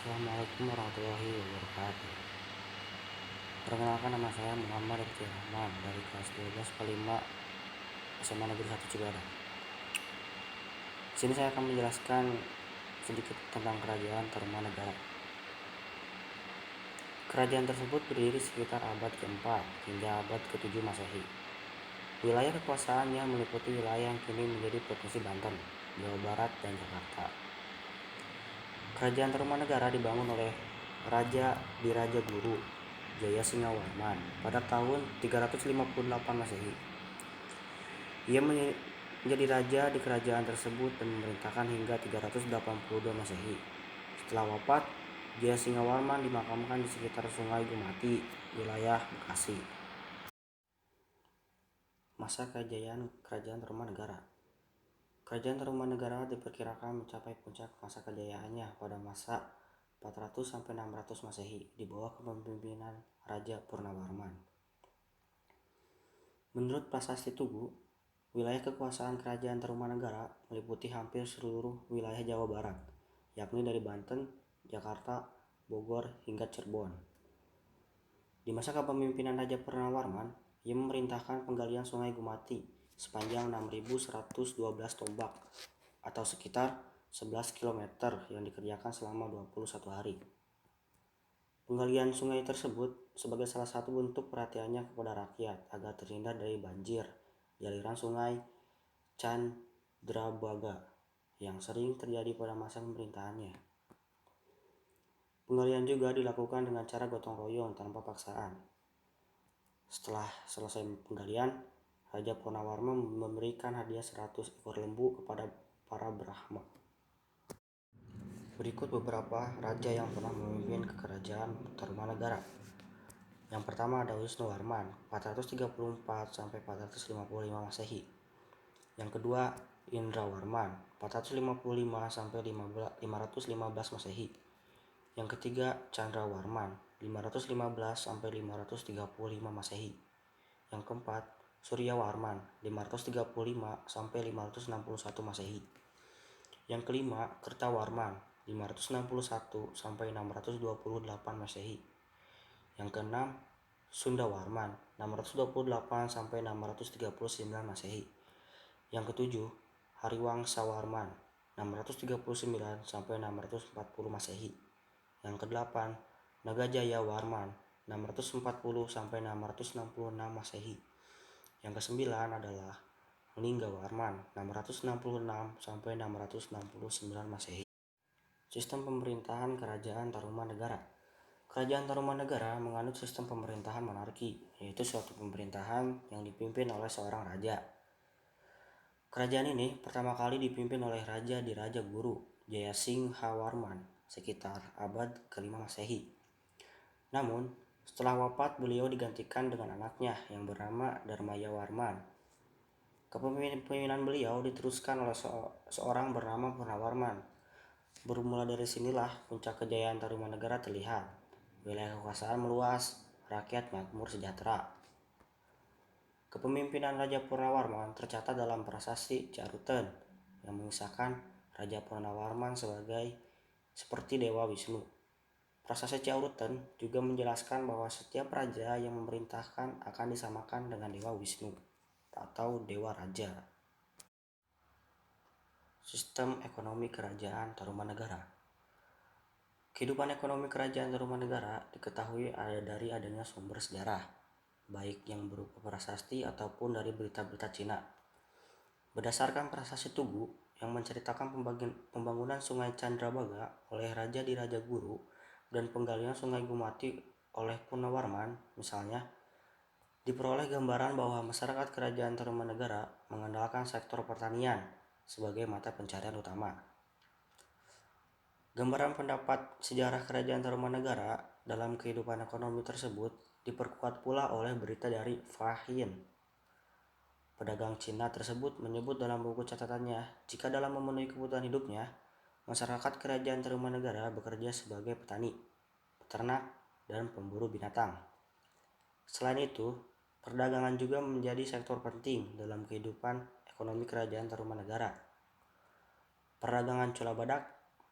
Assalamualaikum warahmatullahi wabarakatuh. Perkenalkan, nama saya Muhammad Rifki Rahman dari kelas 12 K5 SMA Negeri 1 Cibadak. Di sini saya akan menjelaskan sedikit tentang Kerajaan Tarumanegara. Kerajaan tersebut berdiri sekitar abad ke-4 hingga abad ke-7 Masehi. Wilayah kekuasaannya meliputi wilayah yang kini menjadi Provinsi Banten, Jawa Barat, dan Jakarta. Kerajaan Tarumanegara dibangun oleh Raja Diraja Guru Jayasingawarman pada tahun 358 Masehi. Ia menjadi raja di kerajaan tersebut dan memerintahkan hingga 382 Masehi. Setelah wafat, Jayasingawarman dimakamkan di sekitar Sungai Gumati, wilayah Bekasi. Masa kejayaan Kerajaan Tarumanegara. Kerajaan Tarumanegara diperkirakan mencapai puncak masa kejayaannya pada masa 400 sampai 600 Masehi di bawah kepemimpinan Raja Purnawarman. Menurut Prasasti Tugu, wilayah kekuasaan Kerajaan Tarumanegara meliputi hampir seluruh wilayah Jawa Barat, yakni dari Banten, Jakarta, Bogor, hingga Cirebon. Di masa kepemimpinan Raja Purnawarman, ia memerintahkan penggalian Sungai Gumati sepanjang 6.112 tombak atau sekitar 11 km yang dikerjakan selama 21 hari. Penggalian sungai tersebut sebagai salah satu bentuk perhatiannya kepada rakyat agar terhindar dari banjir di aliran sungai Candrabaga yang sering terjadi pada masa pemerintahannya. Penggalian juga dilakukan dengan cara gotong royong tanpa paksaan. Setelah selesai penggalian, Raja Purnawarman memberikan hadiah 100 ekor lembu kepada para Brahma. Berikut beberapa raja yang pernah memimpin kerajaan Tarumanegara. Yang pertama ada Wisnuwarman 434 sampai 455 Masehi. Yang kedua Indrawarman 455 sampai 515 Masehi. Yang ketiga Candrawarman 515 sampai 535 Masehi. Yang keempat Suryawarman 535 sampai 561 Masehi. Yang kelima Kertawarman 561 sampai 628 Masehi. Yang keenam Sundawarman 628 sampai 639 Masehi. Yang ketujuh Hariwangsawarman 639 sampai 640 Masehi. Yang kedelapan Nagajayawarman 640 sampai 666 Masehi. Yang kesembilan adalah Ninggawarman 666 sampai 669 Masehi. Sistem pemerintahan Kerajaan Tarumanegara. Kerajaan Tarumanegara menganut sistem pemerintahan monarki, yaitu suatu pemerintahan yang dipimpin oleh seorang raja. Kerajaan ini pertama kali dipimpin oleh Raja Diraja Guru Jayasinghawarman sekitar abad ke-5 Masehi. Namun, setelah wafat beliau digantikan dengan anaknya yang bernama Dharmayawarman. Kepemimpinan beliau diteruskan oleh seorang bernama Purnawarman. Bermula dari sinilah puncak kejayaan Tarumanegara terlihat. Wilayah kekuasaan meluas, rakyat makmur sejahtera. Kepemimpinan Raja Purnawarman tercatat dalam Prasasti Caruten yang mengisahkan Raja Purnawarman seperti Dewa Wisnu. Prasasti Caruten juga menjelaskan bahwa setiap raja yang memerintahkan akan disamakan dengan Dewa Wisnu atau Dewa Raja. Sistem ekonomi Kerajaan Tarumanegara. Kehidupan ekonomi Kerajaan Tarumanegara diketahui dari adanya sumber sejarah, baik yang berupa prasasti ataupun dari berita-berita Cina. Berdasarkan Prasasti Tugu yang menceritakan pembangunan Sungai Candrabaga oleh Raja Diraja Guru dan penggalian Sungai Gumati oleh Purnawarman misalnya, diperoleh gambaran bahwa masyarakat Kerajaan Tarumanegara mengandalkan sektor pertanian sebagai mata pencarian utama. Gambaran pendapat sejarah Kerajaan Tarumanegara dalam kehidupan ekonomi tersebut diperkuat pula oleh berita dari Fa Hien. Pedagang Cina tersebut menyebut dalam buku catatannya jika dalam memenuhi kebutuhan hidupnya, masyarakat Kerajaan Tarumanegara bekerja sebagai petani, peternak, dan pemburu binatang. Selain itu, perdagangan juga menjadi sektor penting dalam kehidupan ekonomi Kerajaan Tarumanegara. Perdagangan cula badak,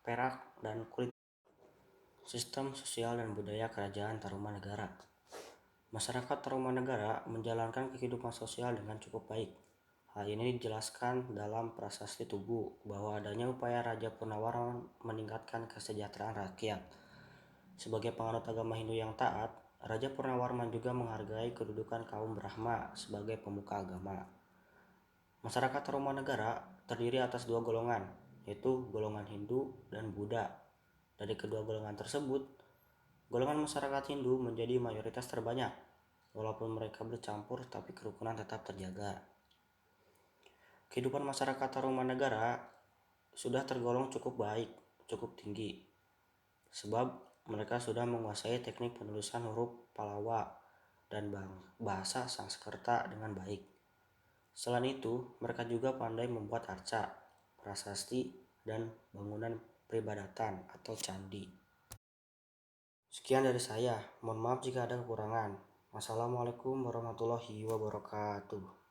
perak, dan kulit. Sistem sosial dan budaya Kerajaan Tarumanegara. Masyarakat Tarumanegara menjalankan kehidupan sosial dengan cukup baik. Hal ini dijelaskan dalam Prasasti Tugu bahwa adanya upaya Raja Purnawarman meningkatkan kesejahteraan rakyat. Sebagai penganut agama Hindu yang taat, Raja Purnawarman juga menghargai kedudukan kaum Brahma sebagai pemuka agama. Masyarakat Tarumanegara terdiri atas dua golongan, yaitu golongan Hindu dan Buddha. Dari kedua golongan tersebut, golongan masyarakat Hindu menjadi mayoritas terbanyak. Walaupun mereka bercampur, tapi kerukunan tetap terjaga. Kehidupan masyarakat Tarumanegara sudah tergolong cukup baik, cukup tinggi, sebab mereka sudah menguasai teknik penulisan huruf Palawa dan bahasa Sanskerta dengan baik. Selain itu, mereka juga pandai membuat arca, prasasti, dan bangunan peribadatan atau candi. Sekian dari saya, mohon maaf jika ada kekurangan. Wassalamualaikum warahmatullahi wabarakatuh.